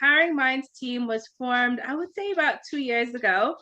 Empowering Minds team was formed, I would say, about 2 years ago.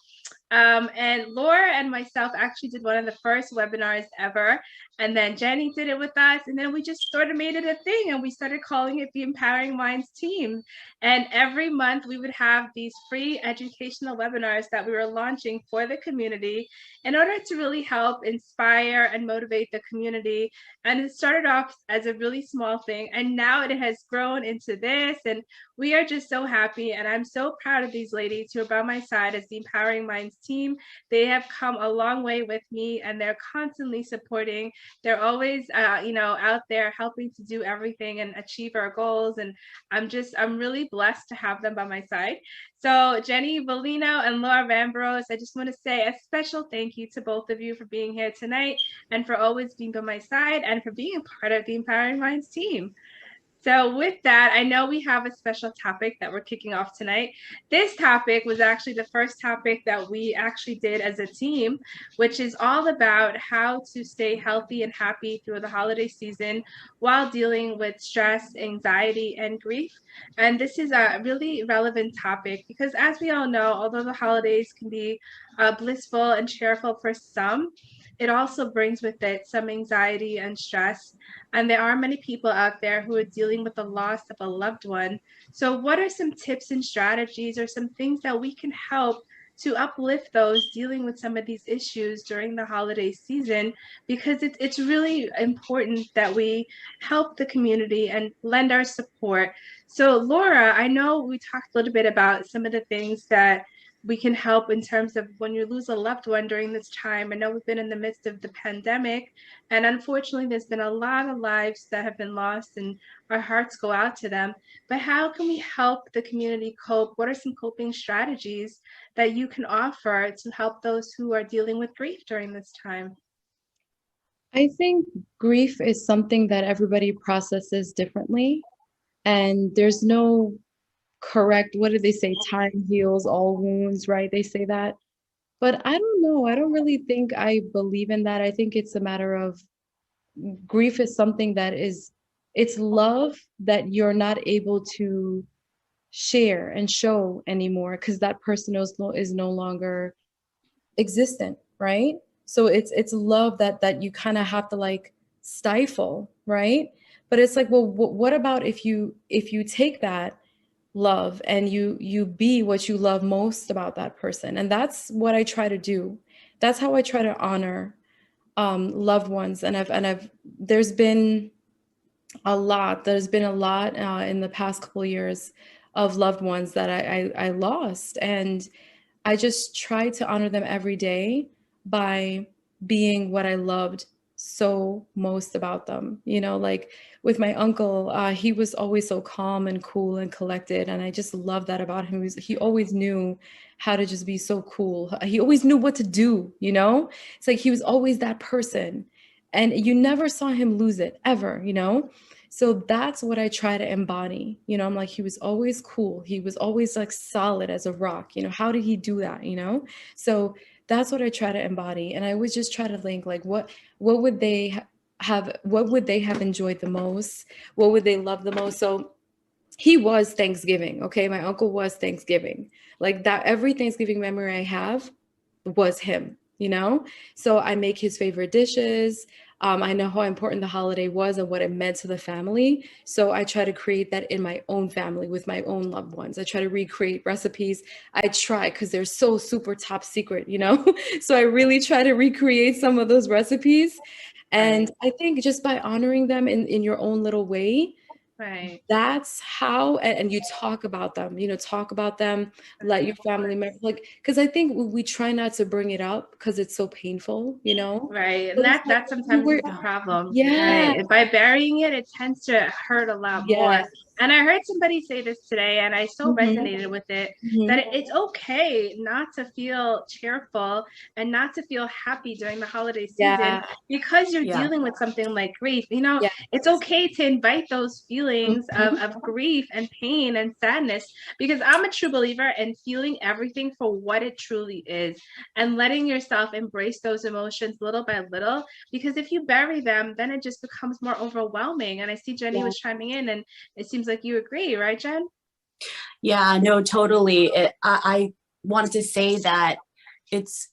And Laura and myself actually did one of the first webinars ever. And then Jenny did it with us. And then we just sort of made it a thing and we started calling it the Empowering Minds team. And every month we would have these free educational webinars that we were launching for the community in order to really help inspire and motivate the community. And it started off as a really small thing. And now it has grown into this. And we are just so happy. And I'm so proud of these ladies who are by my side as the Empowering Minds team. They have come a long way with me and they're constantly supporting. They're always, out there helping to do everything and achieve our goals. And I'm really blessed to have them by my side. So Jenny Bellino and Laura Vambros, I just want to say a special thank you to both of you for being here tonight and for always being by my side and for being a part of the Empowering Minds team. So with that, I know we have a special topic that we're kicking off tonight. This topic was actually the first topic that we actually did as a team, which is all about how to stay healthy and happy through the holiday season while dealing with stress, anxiety, and grief. And this is a really relevant topic because, as we all know, although the holidays can be blissful and cheerful for some, it also brings with it some anxiety and stress. And there are many people out there who are dealing with the loss of a loved one. So what are some tips and strategies or some things that we can help to uplift those dealing with some of these issues during the holiday season? Because it's really important that we help the community and lend our support. So Laura, I know we talked a little bit about some of the things that we can help in terms of when you lose a loved one during this time. I know we've been in the midst of the pandemic, and unfortunately, there's been a lot of lives that have been lost, and our hearts go out to them. But how can we help the community cope? What are some coping strategies that you can offer to help those who are dealing with grief during this time? I think grief is something that everybody processes differently, and there's no correct, what do they say? Time heals all wounds, right? They say that. But I don't know. I don't really think I believe in that. I think it's a matter of grief is something that it's love that you're not able to share and show anymore because that person is no longer existent, right? So it's love that you kind of have to like stifle, right? But it's like, well, what about if you take that love and you be what you love most about that person? And that's what I try to do. That's how I try to honor loved ones. And I've there's been a lot in the past couple of years of loved ones that I lost, and I just try to honor them every day by being what I loved so most about them. Like with my uncle, he was always so calm and cool and collected, and I just love that about him. He always knew how to just be so cool. He always knew what to do. It's like he was always that person, and you never saw him lose it ever. So that's what I try to embody. I'm like, he was always cool. He was always like solid as a rock. How did he do that? So that's what I try to embody. And I always just try to link like what would they have enjoyed the most? What would they love the most? So he was Thanksgiving. Okay. My uncle was Thanksgiving. Like that, every Thanksgiving memory I have was him. So I make his favorite dishes. I know how important the holiday was and what it meant to the family. So I try to create that in my own family with my own loved ones. I try to recreate recipes. I try because they're so super top secret. So I really try to recreate some of those recipes. And I think just by honoring them in your own little way, Right. that's how, and you talk about them, let your family member, like, because I think we try not to bring it up because it's so painful. Right. And But it's like that you sometimes were, is the problem. yeah, Right. And by burying it, it tends to hurt a lot more. yes, And I heard somebody say this today, and I so hmm resonated with it, that hmm it's okay not to feel cheerful and not to feel happy during the holiday season yeah, because you're Yeah. dealing with something like grief. yeah, It's okay to invite those feelings hmm of grief and pain and sadness, because I'm a true believer in feeling everything for what it truly is and letting yourself embrace those emotions little by little. Because if you bury them, then it just becomes more overwhelming. And I see Jenny yeah. was chiming in, and it seems like you agree, right, Jen? Yeah, no, totally. I wanted to say that it's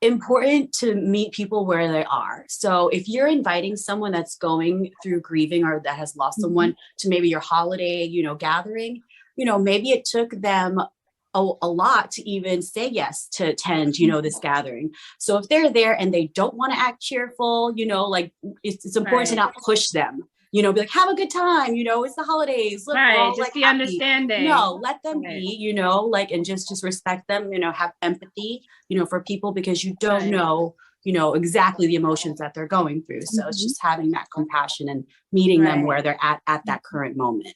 important to meet people where they are. So if you're inviting someone that's going through grieving or that has lost someone to maybe your holiday, gathering, maybe it took them a lot to even say yes to attend, this gathering. So if they're there and they don't want to act cheerful, like it's important to not push them, be like, have a good time, it's the holidays. Look, we're all Just like be happy. understanding. No, let them be, like, and just respect them, have empathy, for people, because you don't know, exactly the emotions that they're going through. So it's just having that compassion and meeting them where they're at that current moment.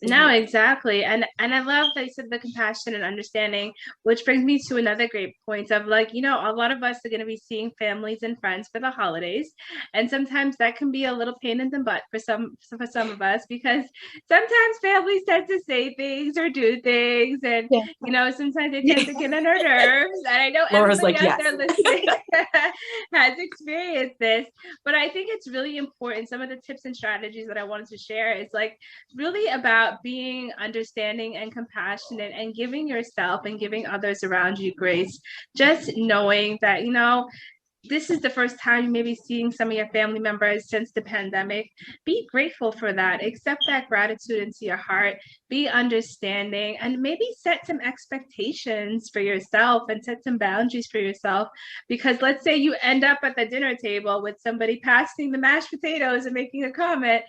No, exactly. And I love that you said the compassion and understanding, which brings me to another great point of like, a lot of us are going to be seeing families and friends for the holidays. And sometimes that can be a little pain in the butt for some of us, because sometimes families tend to say things or do things. And, sometimes they tend to get on our nerves. And I know Laura's everybody like, out there listening has experienced this, but I think it's really important. Some of the tips and strategies that I wanted to share is like really about being understanding and compassionate and giving yourself and giving others around you grace. Just knowing that, this is the first time you may be seeing some of your family members since the pandemic. Be grateful for that. Accept that gratitude into your heart. Be understanding, and maybe set some expectations for yourself and set some boundaries for yourself. Because let's say you end up at the dinner table with somebody passing the mashed potatoes and making a comment,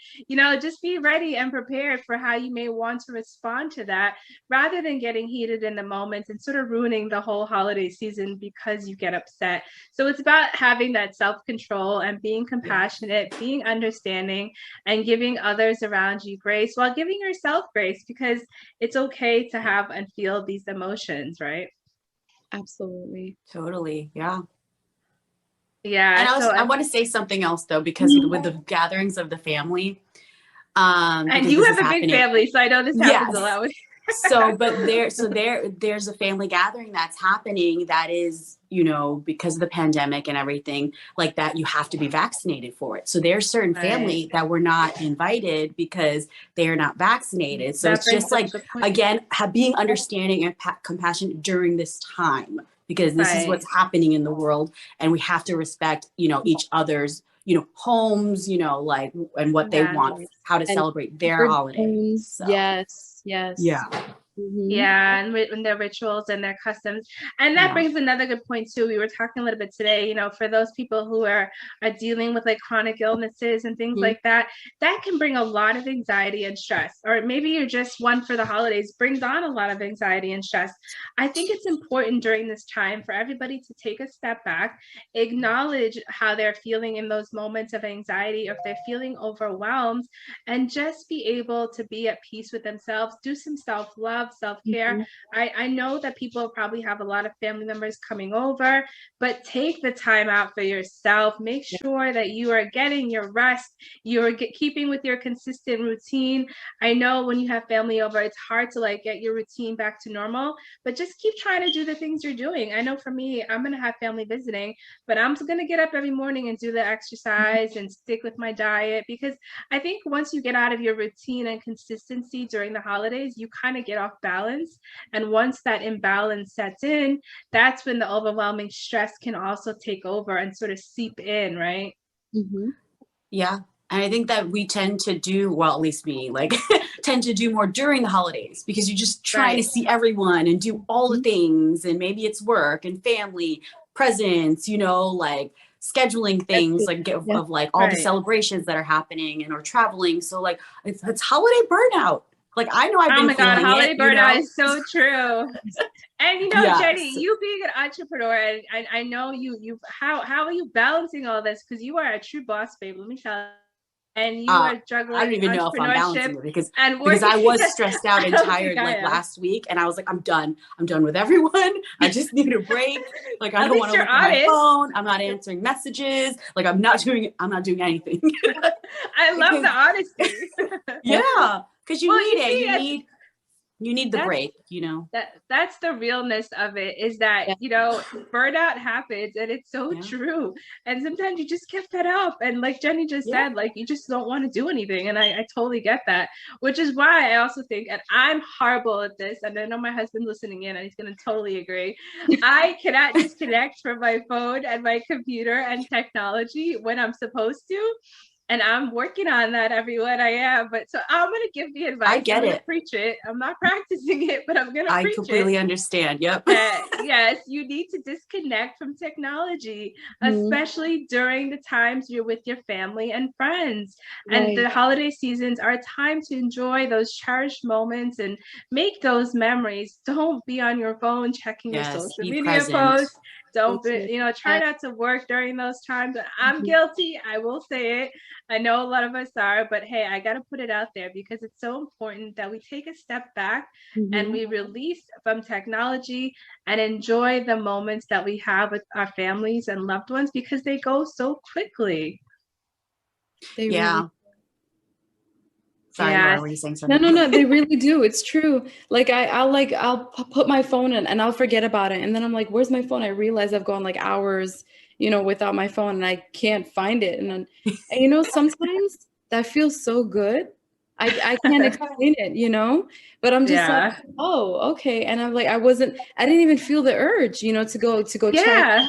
just be ready and prepared for how you may want to respond to that, rather than getting heated in the moment and sort of ruining the whole holiday season because you get upset. So it's about having that self-control and being compassionate, being understanding, and giving others around you grace while giving yourself grace, because it's okay to have and feel these emotions, right? Absolutely. Totally. Yeah. Yeah. And I want to say something else though, because with the gatherings of the family, and you have a big family, so I know this happens a lot with there's a family gathering that's happening that is, because of the pandemic and everything like that, you have to be vaccinated for it. So there's certain family that were not invited because they're not vaccinated. So it's just like, again, being understanding and compassionate during this time, because this is what's happening in the world, and we have to respect, each other's, homes, like, and what they want, how to celebrate their holidays. So. Yes. Yeah. Yeah, and their rituals and their customs. And that brings another good point too. We were talking a little bit today, for those people who are dealing with like chronic illnesses and things like that can bring a lot of anxiety and stress. Or maybe you're just one for the holidays, brings on a lot of anxiety and stress. I think it's important during this time for everybody to take a step back, acknowledge how they're feeling in those moments of anxiety, or if they're feeling overwhelmed, and just be able to be at peace with themselves, do some self-love, self-care. I know that people probably have a lot of family members coming over, but take the time out for yourself. Make sure that you are getting your rest, you're keeping with your consistent routine. I know when you have family over, it's hard to like get your routine back to normal, but just keep trying to do the things you're doing. I know for me, I'm going to have family visiting, but I'm going to get up every morning and do the exercise and stick with my diet, because I think once you get out of your routine and consistency during the holidays, you kind of get off balance. And once that imbalance sets in, that's when the overwhelming stress can also take over and sort of seep in, right? Yeah. And I think that we tend to do, well, at least me, like tend to do more during the holidays, because you're just trying to see everyone and do all the things. And maybe it's work and family, presents, like scheduling things like of like all the celebrations that are happening and or traveling. So like it's holiday burnout. Like I know I've been feeling holiday it, burnout is so true. And Jenny, you being an entrepreneur, and I know you how are you balancing all this? Because you are a true boss, babe. Let me tell you. And you are juggling I don't even know if I'm balancing it, because I was stressed out and tired like last week, and I was like, I'm done with everyone. I just need a break. Like I don't want to look at my phone. I'm not answering messages. Like I'm not doing anything. I love the honesty. Yeah, because you need it. You need the That's break, you know? that's the realness of it, is that, Yeah. you know, burnout happens, and it's so Yeah. true. And sometimes you just get fed up, and like Jenny just Yeah. said, like, you just don't want to do anything. And I totally get that, which is why I also think, and I'm horrible at this, and I know my husband's listening in and he's going to totally agree, I cannot disconnect from my phone and my computer and technology when I'm supposed to. And I'm working on that, everyone. I am. But so I'm going to give the advice. I get I'm gonna it. preach it. I'm not practicing it, but I'm going to I preach completely it. understand. Yep. Yes, you need to disconnect from technology, Mhm. especially during the times you're with your family and friends. And Right. the holiday seasons are a time to enjoy those cherished moments and make those memories. Don't be on your phone checking your Yes, social be media present. posts. Don't So be, true. you know, try Yeah. not to work during those times. I'm Mhm. guilty. I will say it. I know a lot of us are, but hey, I got to put it out there because it's so important that we take a step back and Mhm. we release from technology and enjoy the moments that we have with our families and loved ones, because they go so quickly. They Yeah. really. Sorry, Yes. Laura, were you saying No, something? no, no. They really do. It's true. Like I'll put my phone in and I'll forget about it, and then I'm like, "Where's my phone?" I realize I've gone like hours, without my phone, and I can't find it. And sometimes that feels so good. I can't explain it. But I'm just like, Yeah. oh, okay. And I'm like, I didn't even feel the urge, to go check. Yeah.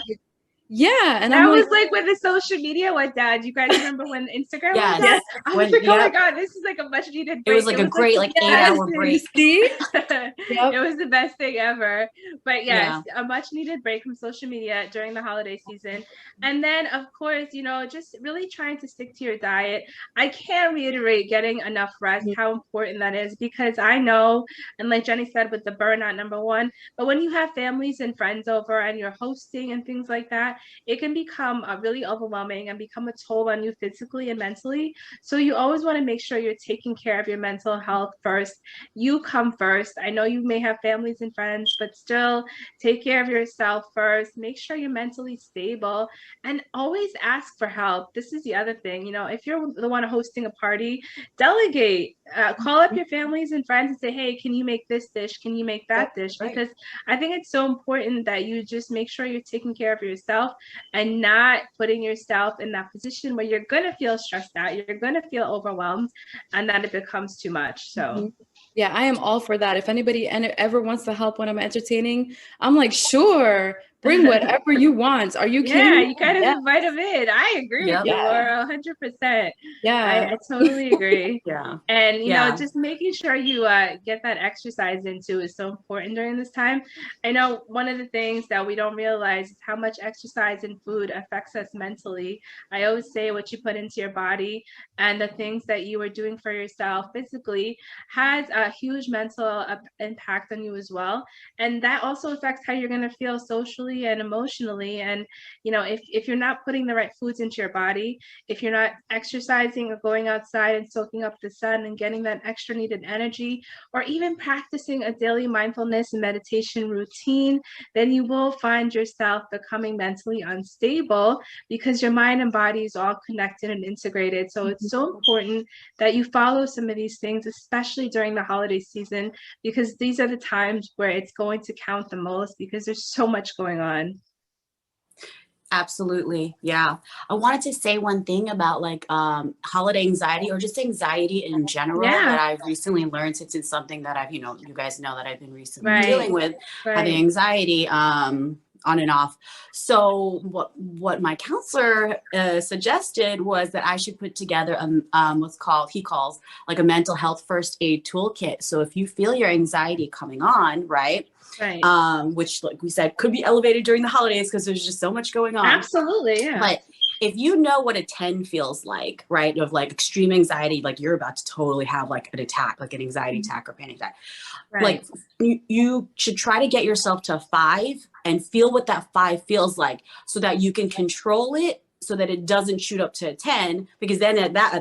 Yeah, and I'm That like, was like when the social media went down. Do you guys remember when Instagram went Yes. down? yes, I was like, oh my God, this is like a much needed It was break. like a great, like, yes. 8-hour break. See? It Yep. was the best thing ever. But yes, Yeah. a much needed break from social media during the holiday season. And then, of course, just really trying to stick to your diet. I can't reiterate getting enough rest, how important that is, because I know, and like Jenny said, with the burnout, number one, but when you have families and friends over and you're hosting and things like that, it can become really overwhelming and become a toll on you physically and mentally. So you always want to make sure you're taking care of your mental health first. You come first. I know you may have families and friends, but still take care of yourself first. Make sure you're mentally stable and always ask for help. This is the other thing. If you're the one hosting a party, delegate. Call up your families and friends and say, hey, can you make this dish? Can you make that dish? Right. Because I think it's so important that you just make sure you're taking care of yourself and not putting yourself in that position where you're going to feel stressed out, you're going to feel overwhelmed, and that it becomes too much. So yeah, I am all for that. If anybody ever wants to help when I'm entertaining, I'm like, sure, bring whatever you want. Are you kidding yeah, me? you kind of Yeah, invite them in. I agree with Yep. you, yeah, Laura, 100%. yeah. I totally agree. Yeah. And, Yeah. just making sure you get that exercise into is so important during this time. I know one of the things that we don't realize is how much exercise and food affects us mentally. I always say what you put into your body and the things that you are doing for yourself physically has a huge mental impact on you as well. And that also affects how you're going to feel socially and emotionally. And, if you're not putting the right foods into your body, if you're not exercising or going outside and soaking up the sun and getting that extra needed energy, or even practicing a daily mindfulness and meditation routine, then you will find yourself becoming mentally unstable because your mind and body is all connected and integrated. So it's so important that you follow some of these things, especially during the holiday season, because these are the times where it's going to count the most because there's so much going on. Absolutely. Yeah. I wanted to say one thing about like holiday anxiety or just anxiety in general that I've recently learned, since it's something that you guys know that I've been recently dealing with, having anxiety on and off. So what my counselor suggested was that I should put together he calls like a mental health first aid toolkit. So if you feel your anxiety coming on, right? Which, like we said, could be elevated during the holidays because there's just so much going on. Absolutely, yeah. But if you know what a 10 feels like, right, of like extreme anxiety, like you're about to totally have like an attack, like an anxiety attack or panic attack, like you should try to get yourself to a 5 and feel what that 5 feels like so that you can control it, so that it doesn't shoot up to a 10, because then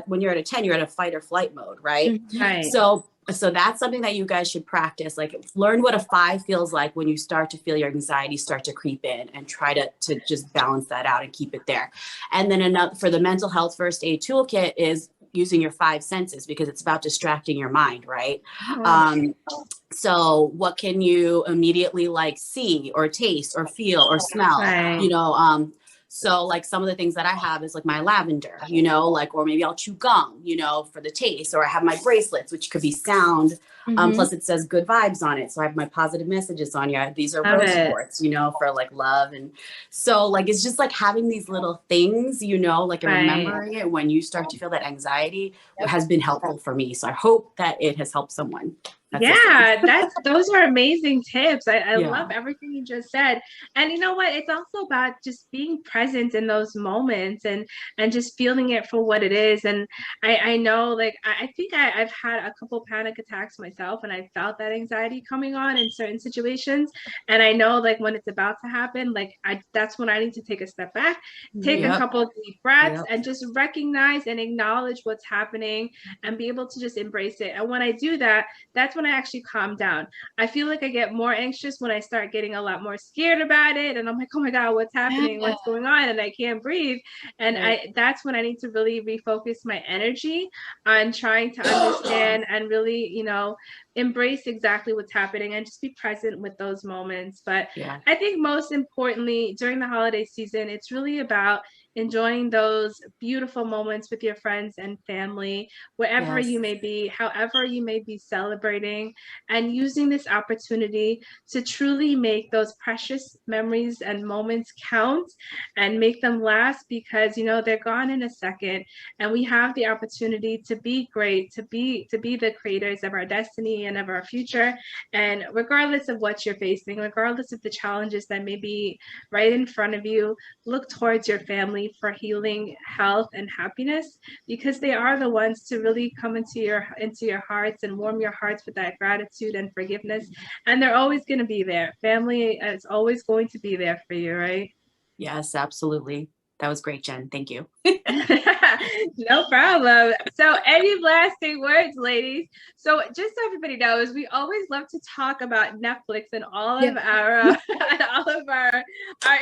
when you're at a 10, you're at a fight or flight mode, right? So that's something that you guys should practice. Like learn what a 5 feels like when you start to feel your anxiety start to creep in, and try to just balance that out and keep it there. And then for the mental health first aid toolkit is using your five senses, because it's about distracting your mind, right? Oh. So what can you immediately like see or taste or feel or smell, Right. you know? So like some of the things that I have is like my lavender, you know, like, or maybe I'll chew gum, you know, for the taste, or I have my bracelets, which could be sound. Plus it says good vibes on it. So I have my positive messages on here. These are Love rose it. quartz, you know, for like love. And so like, it's just like having these little things, you know, like, and Right. remembering it when you start to feel that anxiety has been helpful for me. So I hope that it has helped someone. That's Yeah, those are amazing tips. I Yeah. love everything you just said. And you know what? It's also about just being present in those moments and just feeling it for what it is. And I know, like, I think I've had a couple panic attacks myself, and I felt that anxiety coming on in certain situations. And I know, like, when it's about to happen, like, that's when I need to take a step back, take a couple of deep breaths, and just recognize and acknowledge what's happening and be able to just embrace it. And when I do that, that's when I actually calm down. I feel like I get more anxious when I start getting a lot more scared about it, and I'm like, oh my God, what's happening? What's going on? And I can't breathe. And that's when I need to really refocus my energy on trying to understand and really, you know, embrace exactly what's happening and just be present with those moments. But I think most importantly, during the holiday season, it's really about enjoying those beautiful moments with your friends and family, wherever you may be, however you may be celebrating, and using this opportunity to truly make those precious memories and moments count and make them last, because you know they're gone in a second, and we have the opportunity to be great, to be the creators of our destiny and of our future. And regardless of what you're facing, regardless of the challenges that may be right in front of you, look towards your family for healing, health, and happiness, because they are the ones to really come into your hearts and warm your hearts with that gratitude and forgiveness. And they're always going to be there. Family is always going to be there for you, right? Yes, absolutely. That was great, Jen. Thank you. No problem. So any lasting words, ladies? So just so everybody knows, we always love to talk about Netflix and all of our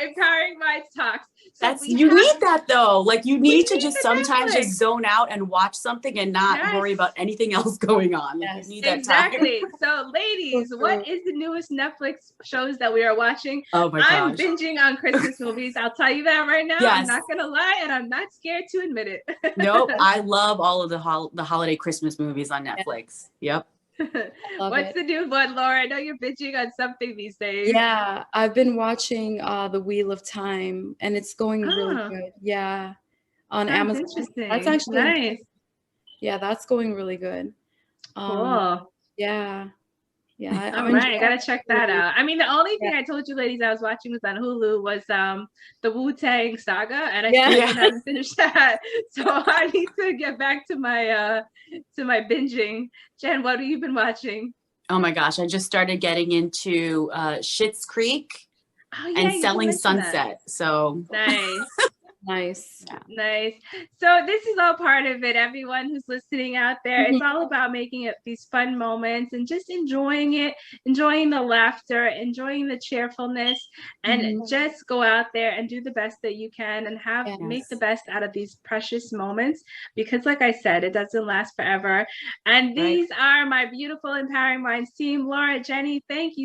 Empowering Minds talks. So you need that though. Like you need to just sometimes just zone out and watch something and not worry about anything else going on. Like, you need that exactly. time. So ladies, what is the newest Netflix shows that we are watching? Oh my gosh. I'm binging on Christmas movies. I'll tell you that right now. Yes. I'm not gonna lie, and I'm not scared to admit it. Nope. I love all of the holiday Christmas movies on Netflix. Yep. What's the new one, Laura? I know you're binging on something these days. Yeah, I've been watching The Wheel of Time, and it's going really good. Yeah, on Amazon. That's actually nice. Yeah, that's going really good. Cool. Yeah. Yeah. All right, I gotta check that out. I mean, the only thing I told you ladies I was watching was on Hulu was the Wu-Tang Saga, and I still haven't finished that. So I need to get back to my binging. Jen, what have you been watching? Oh my gosh, I just started getting into Schitt's Creek and Selling Sunset. So nice. Nice. Nice. So this is all part of it. Everyone who's listening out there, it's all about making it these fun moments and just enjoying it, enjoying the laughter, enjoying the cheerfulness, and just go out there and do the best that you can and make the best out of these precious moments, because like I said, it doesn't last forever. And these are my beautiful Empowering Minds team. Laura, Jenny, thank you